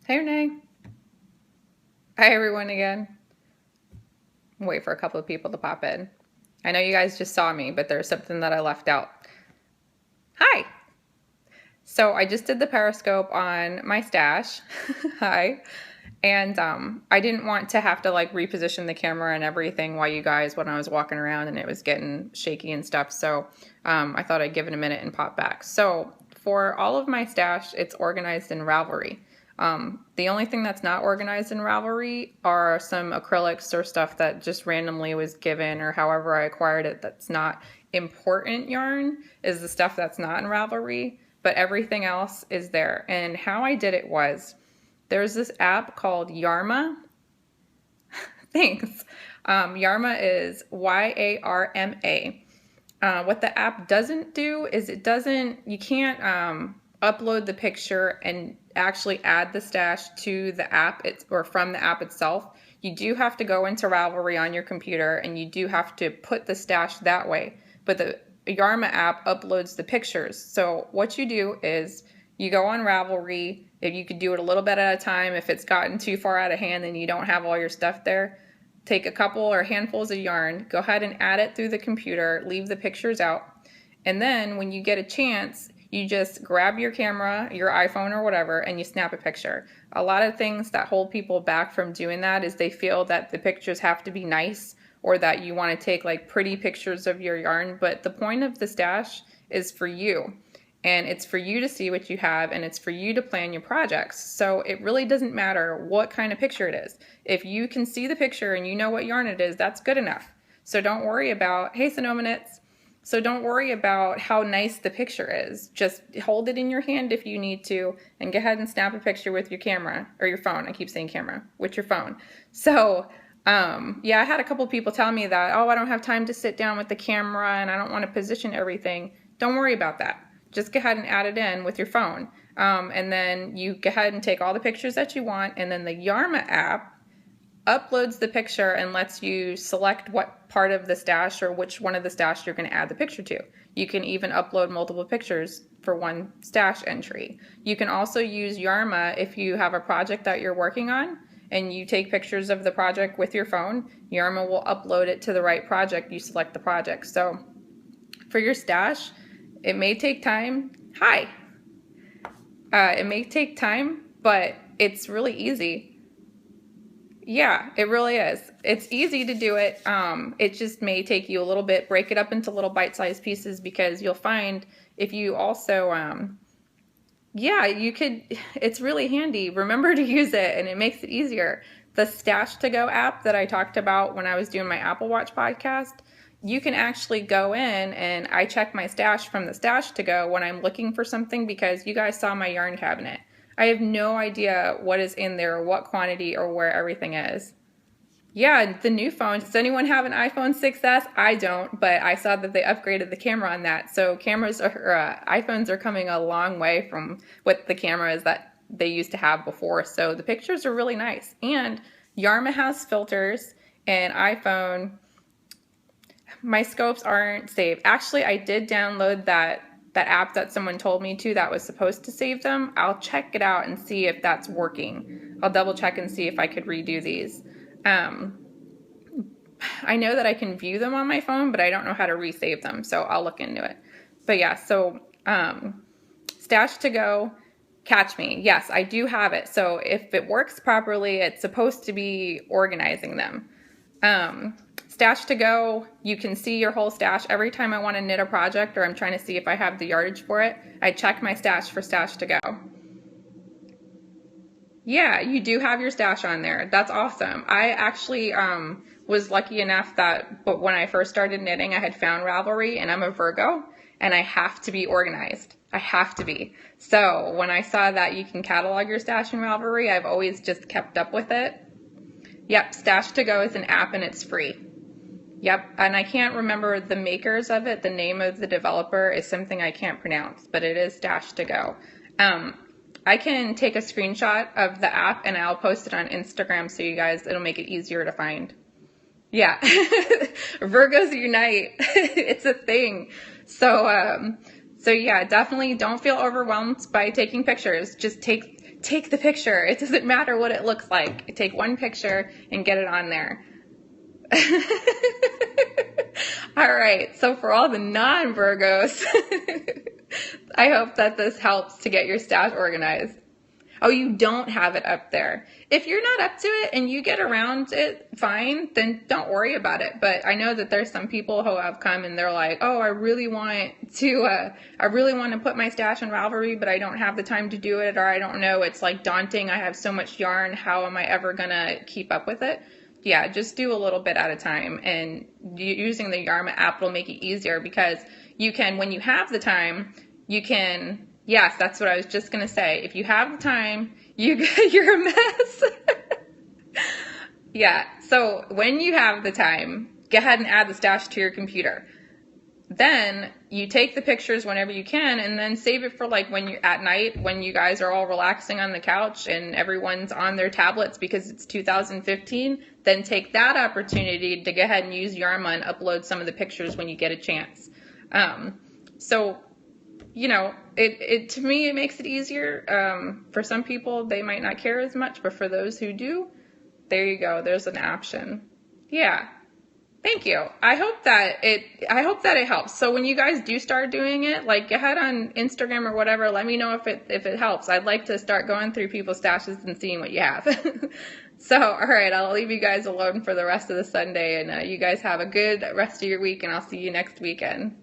Hey Renee. Hi everyone again. Wait for a couple of people to pop in. I know you guys just saw me, but there's something that I left out. Hi. So I just did the Periscope on my stash. Hi. And I didn't want to have to like reposition the camera and everything while you guys, when I was walking around and it was getting shaky and stuff. So I thought I'd give it a minute and pop back. So for all of my stash, it's organized in Ravelry. The only thing that's not organized in Ravelry are some acrylics or stuff that just randomly was given or however I acquired it that's not important yarn is the stuff that's not in Ravelry, but everything else is there. And how I did it was there's this app called Yarma. Thanks. Yarma is Yarma. What the app doesn't do is you can't upload the picture and actually add the stash to the app or from the app itself. You do have to go into Ravelry on your computer and you do have to put the stash that way. But the Yarma app uploads the pictures. So what you do is you go on Ravelry. If you could do it a little bit at a time, if it's gotten too far out of hand and you don't have all your stuff there, take a couple or handfuls of yarn, go ahead and add it through the computer, leave the pictures out, and then when you get a chance, you just grab your camera, your iPhone or whatever, and you snap a picture. A lot of things that hold people back from doing that is they feel that the pictures have to be nice or that you want to take like pretty pictures of your yarn, but the point of the stash is for you. And it's for you to see what you have, and it's for you to plan your projects. So it really doesn't matter what kind of picture it is. If you can see the picture and you know what yarn it is, that's good enough. So don't worry about, hey Sonoma Knits, so don't worry about how nice the picture is. Just hold it in your hand if you need to, and go ahead and snap a picture with your camera, or your phone. I keep saying camera, with your phone. So yeah, I had a couple people tell me that, oh, I don't have time to sit down with the camera and I don't want to position everything. Don't worry about that. Just go ahead and add it in with your phone. And then you go ahead and take all the pictures that you want, and then the Yarma app uploads the picture and lets you select what part of the stash or which one of the stash you're going to add the picture to. You can even upload multiple pictures for one stash entry. You can also use Yarma if you have a project that you're working on and you take pictures of the project with your phone. Yarma will upload it to the right project. You select the project. So for your stash, it may take time. Hi. It may take time, but it's really easy. Yeah, it really is. It's easy to do it. It just may take you a little bit. Break it up into little bite-sized pieces, because you'll find if you also, yeah, you could, it's really handy. Remember to use it, and it makes it easier. The Stash to Go app that I talked about when I was doing my Apple Watch podcast, you can actually go in and I check my stash from the Stash to Go when I'm looking for something, because you guys saw my yarn cabinet. I have no idea what is in there, what quantity, or where everything is. Yeah, the new phone. Does anyone have an iPhone 6S? I don't, but I saw that they upgraded the camera on that. So cameras iPhones are coming a long way from what the cameras that they used to have before. So the pictures are really nice. And Yarma has filters, and iPhone, my scopes aren't saved. Actually, I did download that app that someone told me to that was supposed to save them. I'll check it out and see if that's working. I'll double check and see if I could redo these. I know that I can view them on my phone, but I don't know how to resave them, so I'll look into it. But yeah, so Stash to Go, catch me. Yes, I do have it. So if it works properly, it's supposed to be organizing them. Stash to Go, you can see your whole stash. Every time I want to knit a project or I'm trying to see if I have the yardage for it, I check my stash for Stash to Go. Yeah, you do have your stash on there. That's awesome. I actually was lucky enough that, but when I first started knitting, I had found Ravelry, and I'm a Virgo, and I have to be organized. I have to be. So when I saw that you can catalog your stash in Ravelry, I've always just kept up with it. Yep, Stash to Go is an app and it's free. Yep, and I can't remember the makers of it. The name of the developer is something I can't pronounce, but it is Stash to Go. I can take a screenshot of the app and I'll post it on Instagram so you guys, it'll make it easier to find. Yeah, Virgos unite. It's a thing. So yeah, definitely don't feel overwhelmed by taking pictures. Just take take the picture. It doesn't matter what it looks like. Take one picture and get it on there. All right, so for all the non-Virgos, I hope that this helps to get your stash organized. Oh, you don't have it up there. If you're not up to it and you get around it fine, then don't worry about it. But I know that there's some people who have come and they're like, oh, I really want to put my stash on Ravelry, but I don't have the time to do it, or I don't know, it's like daunting. I have so much yarn. How am I ever gonna keep up with it? Yeah, just do a little bit at a time, and using the Yarma app will make it easier, because you can, when you have the time, you can, yes, that's what I was just going to say. If you have the time, you're a mess. Yeah, so when you have the time, go ahead and add the stash to your computer. Then you take the pictures whenever you can, and then save it for like when you're at night, when you guys are all relaxing on the couch and everyone's on their tablets because it's 2015. Then take that opportunity to go ahead and use Yarma and upload some of the pictures when you get a chance. So, you know, it to me, it makes it easier. For some people, they might not care as much, but for those who do, there you go. There's an option. Yeah. Thank you. I hope that it helps. So when you guys do start doing it, like, go ahead on Instagram or whatever, let me know if it helps. I'd like to start going through people's stashes and seeing what you have. So, all right, I'll leave you guys alone for the rest of the Sunday, and you guys have a good rest of your week, and I'll see you next weekend.